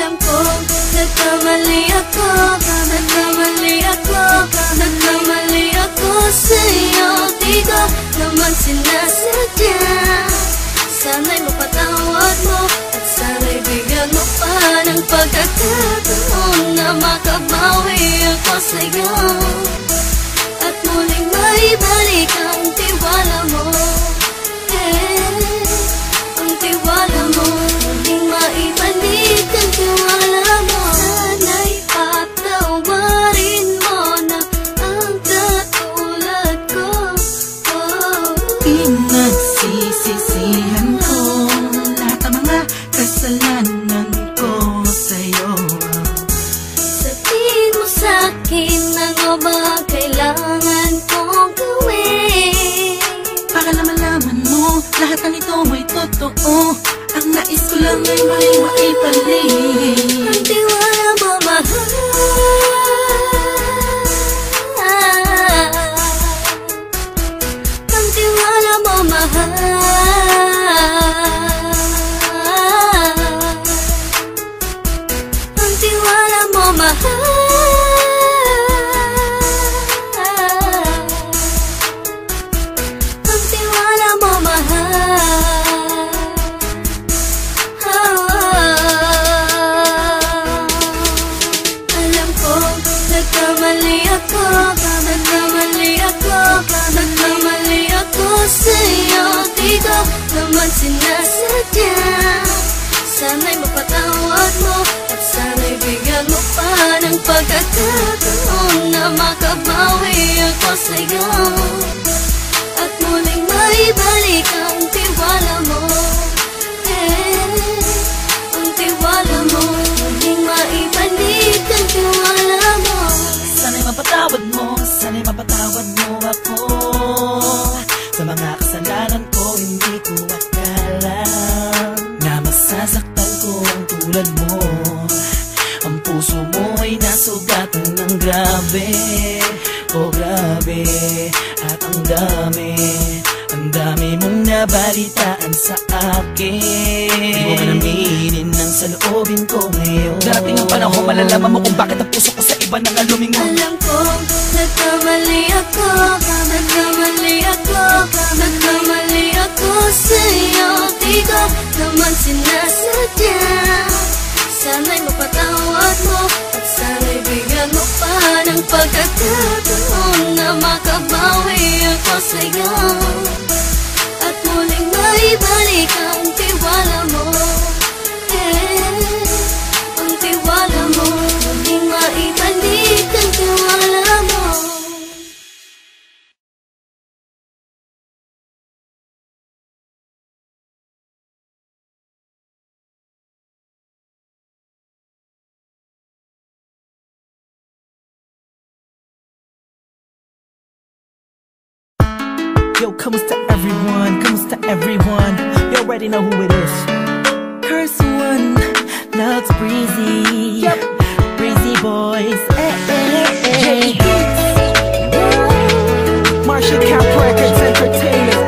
Alam kong nagkamali ako, nagkamali ako sa'yo. Di ko naman sinasadya. Sana'y mapatawad mo at sana'y bigyan mo pa ng pagkakataon na makabawi ako sa'yo at muling maibalik ang tiwala mo. Ang tiwala mo, muling maibalik ang tiwala mo. Sana'y patawarin mo na ang katulad ko. Pinagsisisihan ko lahat ng mga kasalanan ko sa'yo. Sabihin mo sa'kin ano ba kailangan kong gawin Para malaman mo lahat ng ito ay totoo. Ang nais ko lang ay maibalik ang tiwala mo, mahal. Ang tiwala mo, mahal. Ang tiwala mo, mahal. Ang tiwala mo, mahal. Alam ko, nagkamali ako sa'yo. Di ko naman sinasadya. Sana'y mapatawad mo at sana'y bigyan mo pa ng pagkakataon na makabawi ako sa'yo at muling maibalik ang tiwala mo. Ang tiwala mo, muling maibalik ang tiwala mo. Sana'y mapatawad mo ako sa mga kasalanan ko. Hindi ko akala na masasaktan ko ang tulad mo. Ang puso mo ay nasugatan ng grabe, oh grabe. At ang dami mong nabalitaan sa akin. Di mo man aminin ang saloobin ko ngayon. Darating ang panahon, malalaman mo kung bakit ang puso ko sa iba nang lumingon. Alam kong nagkamali ako sa'yo. Di ko naman sinasadya. Sana'y mapatawad mo at sana'y bigyan mo pa ng pagkakataon na makabawi ako sa'yo at muling maibalik ang tiwala mo. Ang tiwala mo, muling maibalik ang tiwala mo. Yo, kamusta everyone? You already know who it is. Curse One, loves Breezy. Yep, Breezy Boys. Hey. Marshall Cap Records Entertainment.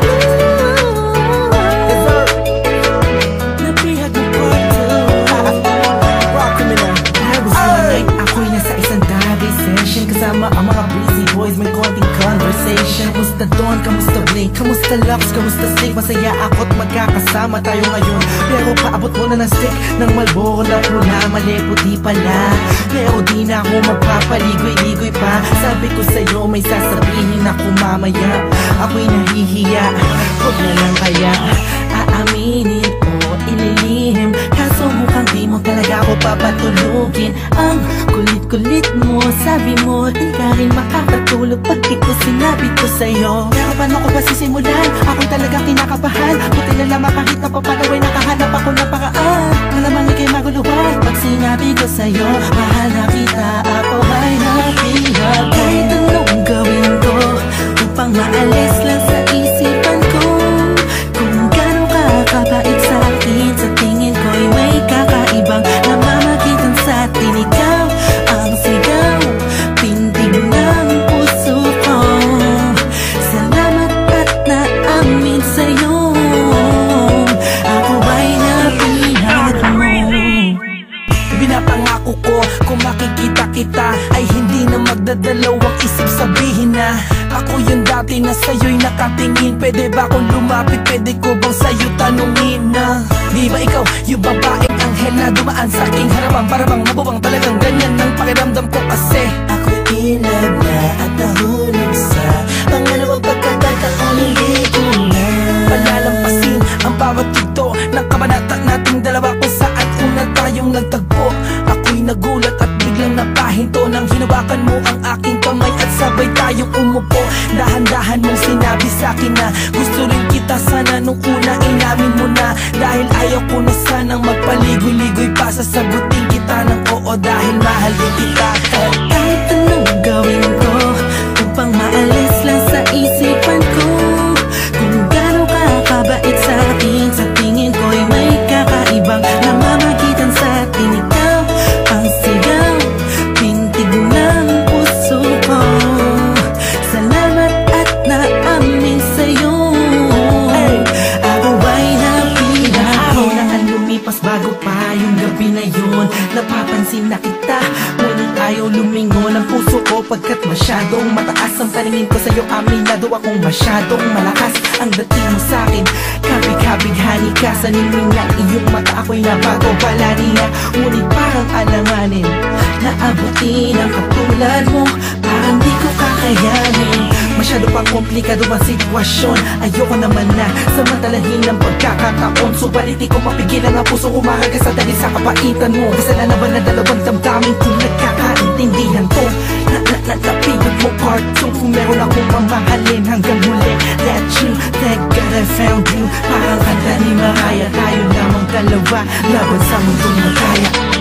Dessert. Napihag ng part 2. Rock criminal. There was one night ako'y nasa isang dive session kasama ang mga Breezy Boys. May konting conversation. Kamusta Don? Kamusta Blake? Kamusta Lux? Kamusta Snake? Masaya ako't magkakasama tayo ngayon. Pero paabot mo na ng stick ng Marlboro na pula. Mali puti pala. Pero di na ako magpapaligoy-ligoy pa. Sabi ko sa'yo may sasabihin ako mamaya. Ako'y nahihiya. Huwag na lang kaya aaminin o ililihim. Kaso mukhang di mo talaga ako papatulugin. Ang kulit-kulit mo, sabi mo di ka rin makakatulog pag ito sinabi ko sa'yo. Pero paano ko ba sisimulan? Ako'y talagang kinakabahan. Buti na lamang kahit na papalaway nakahanap ako ng paraan. Malamang ikay maguluhan pag sinabi ko sa'yo mahal na kita, ako ay napihag. Kahit anong gawin ko upang maalis lang sa isipan ko kung gano'ng kakabait sa akin. Sa tingin ko'y may kakaibang namamagitan sa atin. Ikaw ang sigaw, pintig ng puso ko. Salamat at naamin sa'yo. Ako ay napihag mo. na sa'yo'y nakatingin. Pwede ba akong lumapit? Pwede ko bang sa'yo tanungin na di ba ikaw yung babaeng anghel na dumaan sa aking harapan? Para bang mabubang talagang ganyan ang pakiramdam ko kasi ako'y in love na at nahulog sa pangalawang pagkakataong hindi ko na palalampasin ang bawat yugto ng kabanata nating dalawa kung saan una tayong nagtagpo. Ako'y nagulat at biglang napahinto nang hinawakan mo ang aking kamay at sabay tayong umupo. Dahan-dahan mong sinabi sa'kin na gusto rin kita sana nung una inamin mo na. Dahil ayaw ko na sanang magpaligoy-ligoy pa, sasagutin kita ng oo dahil mahal din kita. kahit anong gawin ko upang maalis lang sa isipan ko kung gano'n ka kabait sa akin. Sa tingin ko'y may kakaibang namamagitan sa atin. Ikaw ang sigaw, tintig ng puso ko. Salamat at naamin sa'yo. Ako ay napila Araw na ang lumipas bago pa yung gabi na yun. Napapansin na kita, ngunit ayaw lumingon ang puso ko pagkat masyadong mataas ang paningin ko sa'yo. Aminado akong masyadong malakas ang dating mo sa'kin. Kabig-kabighani ka sa ningning ng iyong mata. Ako'y nabago pala niya, ngunit parang alanganin na abutin ang katulad mo. Parang di ko kakayanin. Masyado pang komplikado ang sitwasyon. Ayoko naman na samantalahin ang pagkakataon. Subalit di ko mapigilan ang puso umahagas sa dali sa kapaitan mo. Kasalanan ba na dalawang damdamin kung nagkakaintindihan to? Napilot mo part 2. Kung meron akong mamahalin hanggang huli, let you, thank God I found you. Parang kanta ni Mariah, tayo lamang dalawa laban sa mundong magkaya.